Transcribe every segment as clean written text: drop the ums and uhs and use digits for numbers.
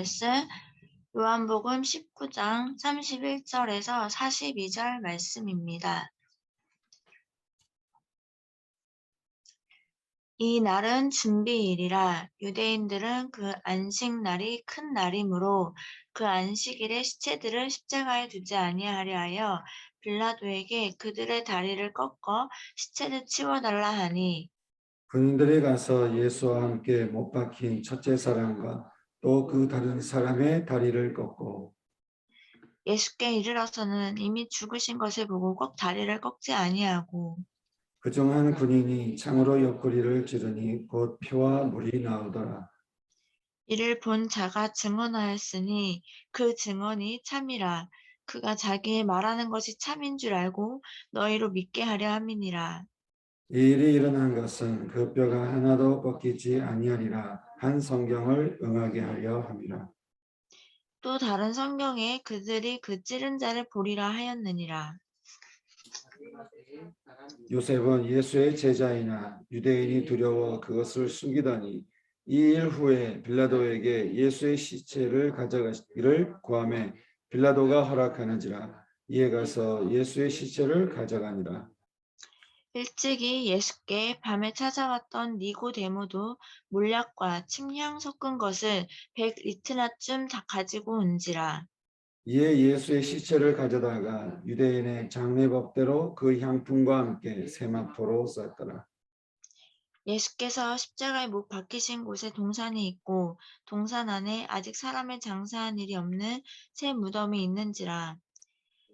말씀 요한복음 19장 31절에서 42절 말씀입니다. 이 날은 준비일이라 유대인들은 그 안식날이 큰 날이므로 그 안식일에 시체들을 십자가에 두지 아니하려 하여 빌라도에게 그들의 다리를 꺾어 시체를 치워달라 하니 군인들이 가서 예수와 함께 못 박힌 첫째 사람과 또 그 다른 사람의 다리를 꺾고 예수께 이르러서는 이미 죽으신 것을 보고 꼭 다리를 꺾지 아니하고 그중 한 군인이 창으로 옆구리를 찌르니 곧 피와 물이 나오더라. 이를 본 자가 증언하였으니 그 증언이 참이라. 그가 자기의 말하는 것이 참인 줄 알고 너희로 믿게 하려 함이니라. 이 일이 일어난 것은 그 뼈가 하나도 꺾이지 아니하리라 한 성경을 응하게 하려 함이라. 또 다른 성경에 그들이 그 찌른 자를 보리라 하였느니라. 요셉은 예수의 제자이나 유대인이 두려워 그것을 숨기더니 이 일 후에 빌라도에게 예수의 시체를 가져가기를 구하매 빌라도가 허락하는지라. 이에 가서 예수의 시체를 가져가니라. 일찍이 예수께 밤에 찾아왔던 니고데모도 몰약과 침향 섞은 것을 100리트나쯤 다 가지고 온지라. 이에 예수의 시체를 가져다가 유대인의 장례법대로 그 향품과 함께 세마포로 쌌더라. 예수께서 십자가에 못 박히신 곳에 동산이 있고 동산 안에 아직 사람을 장사한 일이 없는 새 무덤이 있는지라.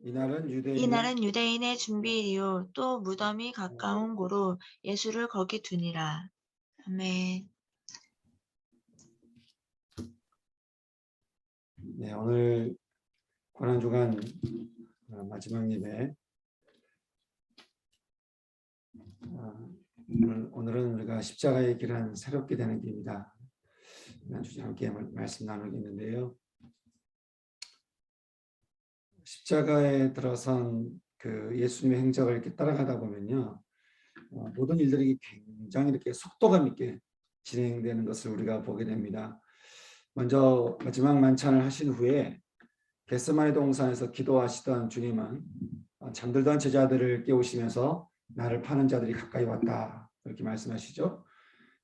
이날은 유대인의 준비일이요 또 무덤이 가까운 고로 예수를 거기 두니라. 아멘. 네, 오늘 고난주간 마지막 예배. 오늘은 우리가 십자가의 길은 새롭게 되는 길입니다. 주제 함께 말씀 나누겠는데요. 십자가에 들어선 그 예수님의 행적을 이렇게 따라가다 보면요, 모든 일들이 굉장히 이렇게 속도감 있게 진행되는 것을 우리가 보게 됩니다. 먼저 마지막 만찬을 하신 후에 겟세마네 동산에서 기도하시던 주님은 잠들던 제자들을 깨우시면서 나를 파는 자들이 가까이 왔다 이렇게 말씀하시죠.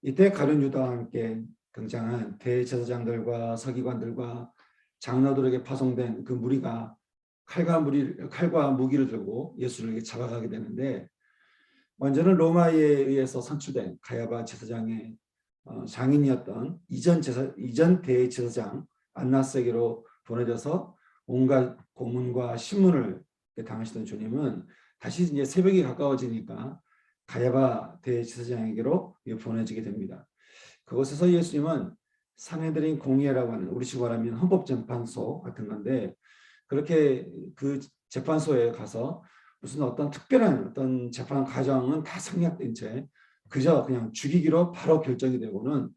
이때 가룟 유다와 함께 등장한 대제사장들과 서기관들과 장로들에게 파송된 그 무리가 칼과 무기를 들고 예수를 잡아가게 되는데, 먼저는 로마에 의해서 선출된 가야바 제사장의 장인이었던 이전 대제사장 안나스에게로 보내져서 온갖 고문과 신문을 당하시던 주님은 다시 이제 새벽이 가까워지니까 가야바 대제사장에게로 보내지게 됩니다. 그곳에서 예수님은 산헤드린 공회라고 하는, 우리식으로 말하면 헌법재판소 같은 건데, 그렇게 그 재판소에 가서 무슨 어떤 특별한 어떤 재판 과정은 다 생략된 채 그저 그냥 죽이기로 바로 결정이 되고는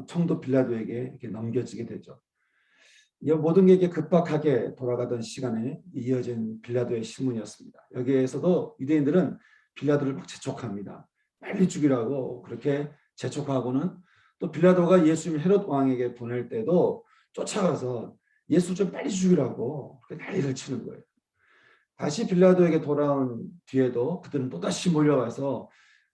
총독 빌라도에게 이렇게 넘겨지게 되죠. 이 모든 게 급박하게 돌아가던 시간에 이어진 빌라도의 신문이었습니다. 여기에서도 유대인들은 빌라도를 막 재촉합니다. 빨리 죽이라고 그렇게 재촉하고는, 또 빌라도가 예수님 헤롯 왕에게 보낼 때도 쫓아가서 예수 좀 빨리 죽이라고 난리를 치는 거예요. 다시 빌라도에게 돌아온 뒤에도 그들은 또다시 몰려가서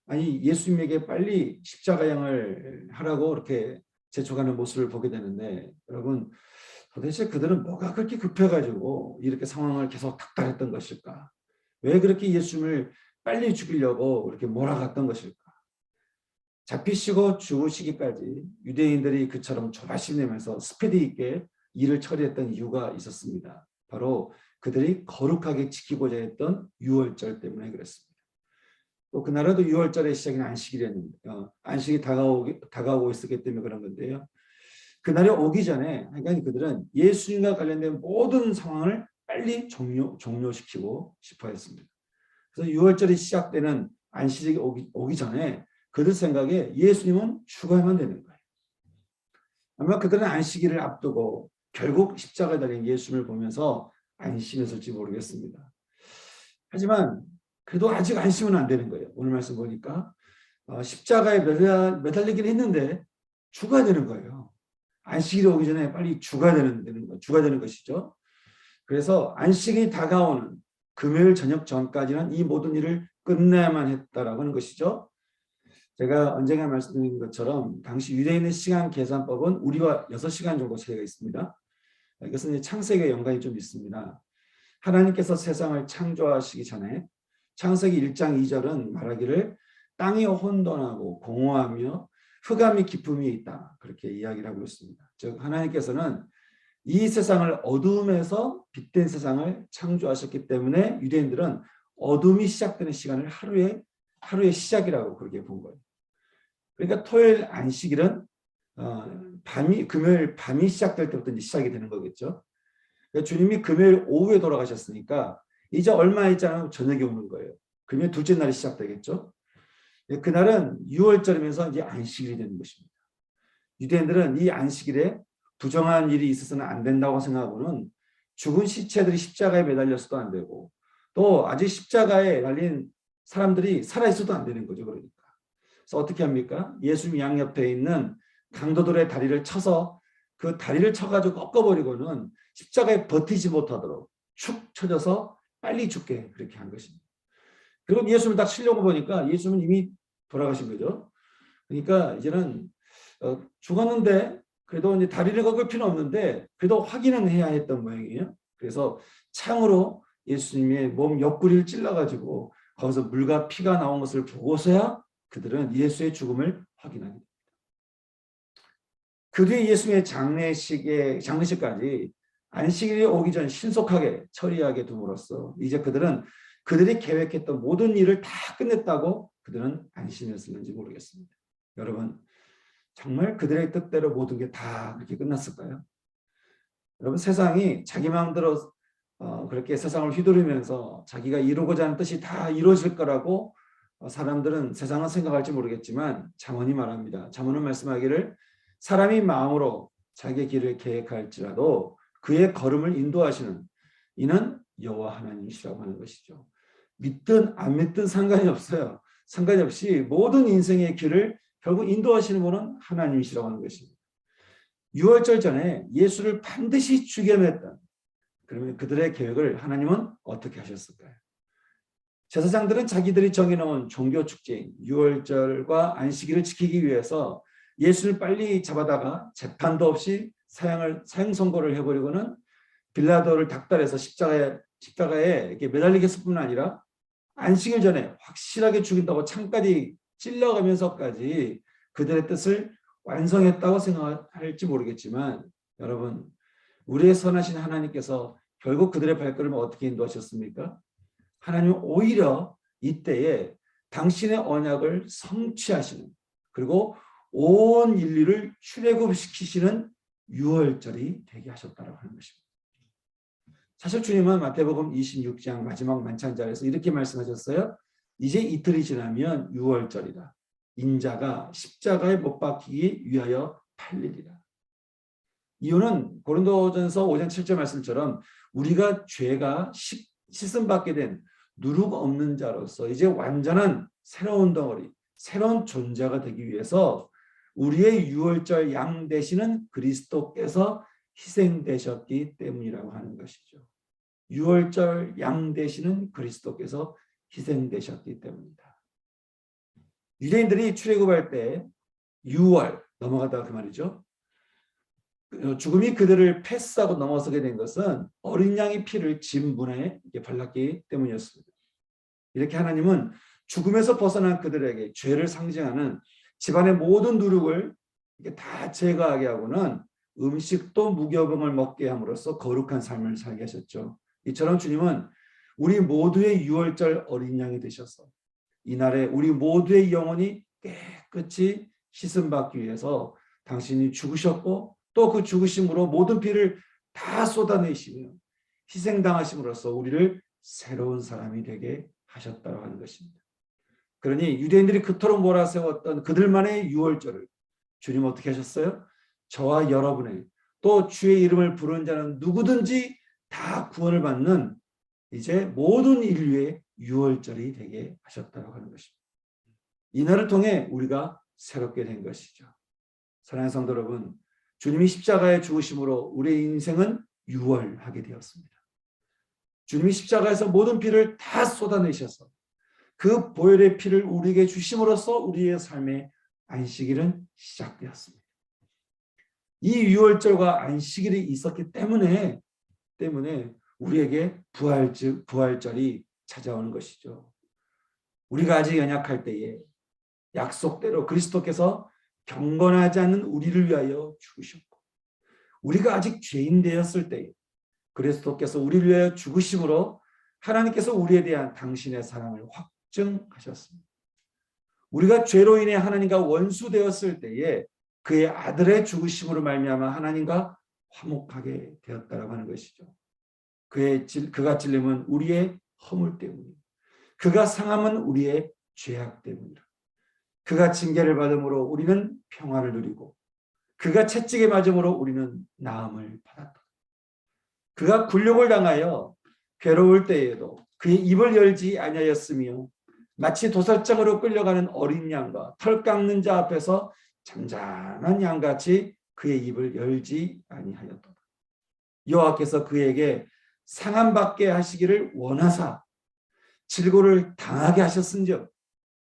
아니 예수님에게 빨리 십자가형을 하라고 이렇게 재촉하는 모습을 보게 되는데, 여러분 도대체 그들은 뭐가 그렇게 급해가지고 이렇게 상황을 계속 닥달했던 것일까? 왜 그렇게 예수님을 빨리 죽이려고 이렇게 몰아갔던 것일까? 잡히시고 죽으시기까지 유대인들이 그처럼 조바심 내면서 스피드 있게 일을 처리했던 이유가 있었습니다. 바로 그들이 거룩하게 지키고자 했던 유월절 때문에 그랬습니다. 또 그날에도 유월절의 시작은 안식일이었는데 안식이 다가오고 있었기 때문에 그런 건데요. 그날이 오기 전에 그러니까 그들은 예수님과 관련된 모든 상황을 빨리 종료시키고 싶어 했습니다. 그래서 유월절이 시작되는 안식일이 오기 전에 그들 생각에 예수님은 죽어야만 되는 거예요. 아마 그들은 안식일을 앞두고 결국 십자가에 달린 예수님을 보면서 안심했을지 모르겠습니다. 하지만 그래도 아직 안심은 안 되는 거예요. 오늘 말씀 보니까 십자가에 매달리긴 했는데 죽어야 되는 거예요. 안식일이 오기 전에 빨리 주가 되는 것이죠. 그래서 안식이 다가오는 금요일 저녁 전까지는 이 모든 일을 끝내야만 했다라고 하는 것이죠. 제가 언젠가 말씀드린 것처럼 당시 유대인의 시간 계산법은 우리와 6시간 정도 차이가 있습니다. 이것은 이제 창세기와 연관이 좀 있습니다. 하나님께서 세상을 창조하시기 전에 창세기 1장 2절은 말하기를 땅이 혼돈하고 공허하며 흑암이 깊음이 있다. 그렇게 이야기를 하고 있습니다. 즉 하나님께서는 이 세상을 어둠에서 빛된 세상을 창조하셨기 때문에 유대인들은 어둠이 시작되는 시간을 하루의 시작이라고 그렇게 본 거예요. 그러니까 토요일 안식일은 금요일 밤이 시작될 때부터 이제 시작이 되는 거겠죠. 그러니까 주님이 금요일 오후에 돌아가셨으니까 이제 얼마 있지 않으면 저녁이 오는 거예요. 금요일 둘째 날이 시작되겠죠. 그날은 6월절이면서 이제 안식일이 되는 것입니다. 유대인들은 이 안식일에 부정한 일이 있어서는 안 된다고 생각하고는 죽은 시체들이 십자가에 매달렸어도 안 되고 또 아직 십자가에 달린 사람들이 살아있어도 안 되는 거죠. 그러니까. 그래서 어떻게 합니까? 예수님 양옆에 있는 강도들의 다리를 쳐서 그 다리를 쳐가지고 꺾어버리고는 십자가에 버티지 못하도록 축 쳐져서 빨리 죽게 그렇게 한 것입니다. 그리고 예수님을 딱 치려고 보니까 예수님은 이미 돌아가신 거죠. 그러니까 이제는 죽었는데 그래도 이제 다리를 꺾을 필요는 없는데 그래도 확인은 해야 했던 모양이에요. 그래서 창으로 예수님의 몸 옆구리를 찔러가지고 거기서 물과 피가 나온 것을 보고서야 그들은 예수의 죽음을 확인하게 됩니다. 그 뒤에 예수님의 장례식까지 안식일이 오기 전 신속하게 처리하게 됨으로써 이제 그들은 그들이 계획했던 모든 일을 다 끝냈다고 그들은 안심했었는지 모르겠습니다. 여러분 정말 그들의 뜻대로 모든 게 다 그렇게 끝났을까요? 여러분 세상이 자기 마음대로 그렇게 세상을 휘두르면서 자기가 이루고자 하는 뜻이 다 이루어질 거라고 사람들은 세상은 생각할지 모르겠지만 잠언이 말합니다. 잠언은 말씀하기를 사람이 마음으로 자기의 길을 계획할지라도 그의 걸음을 인도하시는 이는 여호와 하나님이시라고 하는 것이죠. 믿든 안 믿든 상관이 없어요. 상관이 없이 모든 인생의 길을 결국 인도하시는 분은 하나님이시라고 하는 것입니다. 6월절 전에 예수를 반드시 죽여냈던 그러면 그들의 계획을 하나님은 어떻게 하셨을까요? 제사장들은 자기들이 정해놓은 종교축제인 6월절과 안식일을 지키기 위해서 예수를 빨리 잡아다가 재판도 없이 사형 선고를 해버리고는 빌라도를 닥달해서 십자가에 이렇게 매달리게 했을 뿐 아니라 안식일 전에 확실하게 죽인다고 창까지 찔러가면서까지 그들의 뜻을 완성했다고 생각할지 모르겠지만 여러분 우리의 선하신 하나님께서 결국 그들의 발걸음을 어떻게 인도하셨습니까? 하나님은 오히려 이때에 당신의 언약을 성취하시는 그리고 온 인류를 출애굽시키시는 6월절이 되게 하셨다고 하는 것입니다. 사실 주님은 마태복음 26장 마지막 만찬자리에서 이렇게 말씀하셨어요. 이제 이틀이 지나면 6월절이다. 인자가 십자가에 못 박히기 위하여 팔리리라. 이유는 고린도전서 5장 7절 말씀처럼 우리가 죄가 씻음받게 된 누룩 없는 자로서 이제 완전한 새로운 덩어리, 새로운 존재가 되기 위해서 우리의 6월절 양 되시는 그리스도께서 희생되셨기 때문이라고 하는 것이죠. 6월절 양 되시는 그리스도께서 희생되셨기 때문이다. 유대인들이 출애굽할 때 6월 넘어가다가 그 말이죠. 죽음이 그들을 패스하고 넘어서게 된 것은 어린 양의 피를 집 문에 발랐기 때문이었습니다. 이렇게 하나님은 죽음에서 벗어난 그들에게 죄를 상징하는 집안의 모든 누룩을 다 제거하게 하고는 음식도 무교병을 먹게 함으로써 거룩한 삶을 살게 하셨죠. 이처럼 주님은 우리 모두의 6월절 어린 양이 되셔서 이날에 우리 모두의 영혼이 깨끗이 씻음받기 위해서 당신이 죽으셨고 또 그 죽으심으로 모든 피를 다 쏟아내시며 희생당하심으로써 우리를 새로운 사람이 되게 하셨다고 하는 것입니다. 그러니 유대인들이 그토록 몰아세웠던 그들만의 6월절을 주님 어떻게 하셨어요? 저와 여러분의 또 주의 이름을 부르는 자는 누구든지 다 구원을 받는 이제 모든 인류의 6월절이 되게 하셨다고 하는 것입니다. 이날을 통해 우리가 새롭게 된 것이죠. 사랑하는 성도 여러분, 주님이 십자가에 죽으심으로 우리의 인생은 유월하게 되었습니다. 주님이 십자가에서 모든 피를 다 쏟아내셔서 그 보혈의 피를 우리에게 주심으로써 우리의 삶의 안식일은 시작되었습니다. 이 유월절과 안식일이 있었기 때문에 우리에게 부활절이 찾아오는 것이죠. 우리가 아직 연약할 때에 약속대로 그리스도께서 경건하지 않는 우리를 위하여 죽으셨고, 우리가 아직 죄인 되었을 때에 그리스도께서 우리를 위하여 죽으심으로 하나님께서 우리에 대한 당신의 사랑을 확증하셨습니다. 우리가 죄로 인해 하나님과 원수되었을 때에 그의 아들의 죽으심으로 말미암아 하나님과 화목하게 되었다라고 하는 것이죠. 그가 찔림은 우리의 허물 때문이고, 그가 상함은 우리의 죄악 때문이라. 그가 징계를 받음으로 우리는 평화를 누리고, 그가 채찍에 맞음으로 우리는 나음을 받았다. 그가 굴욕을 당하여 괴로울 때에도 그의 입을 열지 아니하였으며, 마치 도살장으로 끌려가는 어린 양과 털 깎는 자 앞에서 잠잠한 양같이 그의 입을 열지 아니하였다. 여호와께서 그에게 상함 받게 하시기를 원하사 질고를 당하게 하셨은즉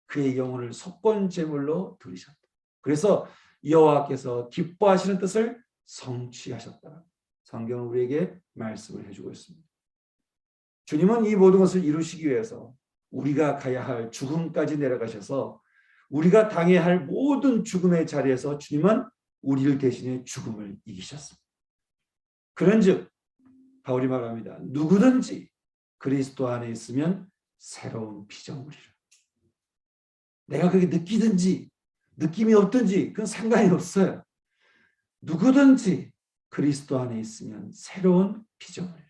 그의 영혼을 속건 제물로 드리셨다. 그래서 여호와께서 기뻐하시는 뜻을 성취하셨다. 성경은 우리에게 말씀을 해주고 있습니다. 주님은 이 모든 것을 이루시기 위해서 우리가 가야 할 죽음까지 내려가셔서 우리가 당해야 할 모든 죽음의 자리에서 주님은 우리를 대신해 죽음을 이기셨습니다. 그런즉 바울이 말합니다. 누구든지 그리스도 안에 있으면 새로운 피조물이라. 내가 그게 느끼든지 느낌이 없든지 그건 상관이 없어요. 누구든지 그리스도 안에 있으면 새로운 피조물이라.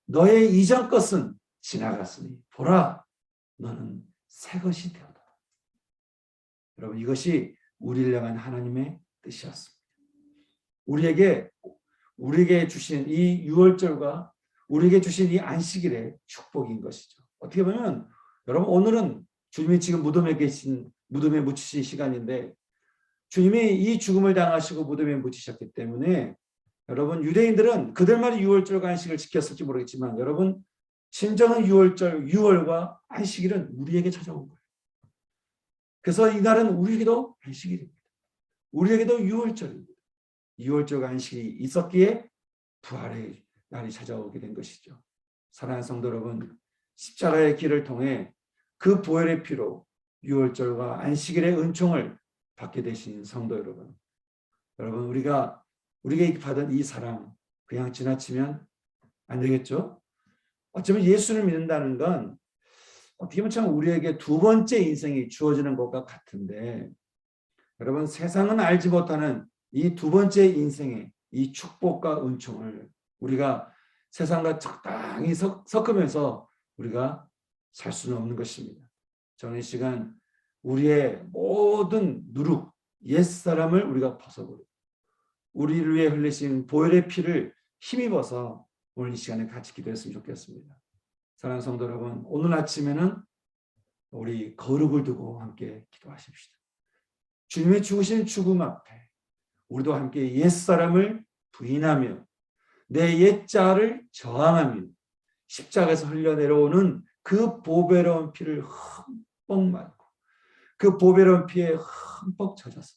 너의 이전 것은 지나갔으니 보라, 너는 새 것이 되었다. 여러분, 이것이 우리를 향한 하나님의 뜻이었습니다. 우리에게 주신 이 유월절과 우리에게 주신 이 안식일의 축복인 것이죠. 어떻게 보면 여러분, 오늘은 주님이 지금 무덤에 묻히신 시간인데, 주님이 이 죽음을 당하시고 무덤에 묻히셨기 때문에 여러분, 유대인들은 그들만의 유월절과 안식을 지켰을지 모르겠지만, 여러분, 진정한 유월과 안식일은 우리에게 찾아온 거예요. 그래서 이날은 우리에게도 안식일입니다. 우리에게도 유월절입니다. 유월절 안식이 있었기에 부활의 날이 찾아오게 된 것이죠. 사랑하는 성도 여러분, 십자가의 길을 통해 그 보혈의 피로 유월절과 안식일의 은총을 받게 되신 성도 여러분, 우리에게 받은 이 사랑 그냥 지나치면 안 되겠죠? 어쩌면 예수를 믿는다는 건 어떻게 보면 참 우리에게 두 번째 인생이 주어지는 것과 같은데, 여러분, 세상은 알지 못하는 이 두 번째 인생의 이 축복과 은총을 우리가 세상과 적당히 섞으면서 우리가 살 수는 없는 것입니다. 저는 이 시간 우리의 모든 누룩, 옛사람을 우리가 벗어버리고 우리를 위해 흘리신 보혈의 피를 힘입어서 오늘 이 시간에 같이 기도했으면 좋겠습니다. 사랑하는 성도 여러분, 오늘 아침에는 우리 거룩을 두고 함께 기도하십시다. 주님의 죽으신 죽음 앞에 우리도 함께 옛사람을 부인하며 내 옛자를 저항하며 십자가에서 흘러내려오는 그 보배로운 피를 흠뻑 맞고 그 보배로운 피에 흠뻑 젖어서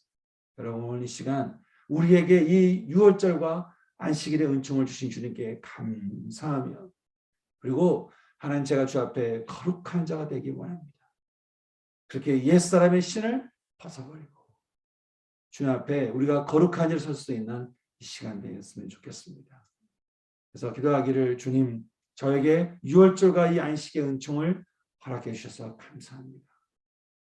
여러분, 오늘 이 시간 우리에게 이 유월절과 안식일의 은총을 주신 주님께 감사하며, 그리고 하나님, 제가 주 앞에 거룩한 자가 되기 원합니다. 그렇게 옛사람의 신을 벗어버리고 주님 앞에 우리가 거룩한 일을 설 수 있는 이 시간 되었으면 좋겠습니다. 그래서 기도하기를, 주님, 저에게 유월절과 이 안식의 은총을 허락해 주셔서 감사합니다.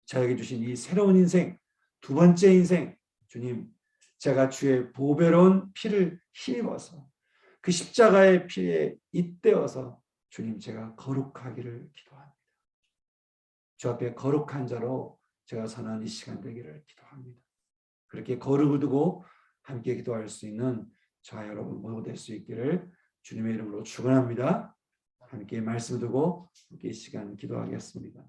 저에게 주신 이 새로운 인생, 두 번째 인생, 주님, 제가 주의 보배로운 피를 힘입어서 그 십자가의 피에 잇대어서 주님, 제가 거룩하기를 기도합니다. 주 앞에 거룩한 자로 제가 선한 이 시간 되기를 기도합니다. 그렇게 거룩을 두고 함께 기도할 수 있는 저와 여러분 모두 될 수 있기를 주님의 이름으로 축원합니다. 함께 말씀 두고 함께 이 시간 기도하겠습니다.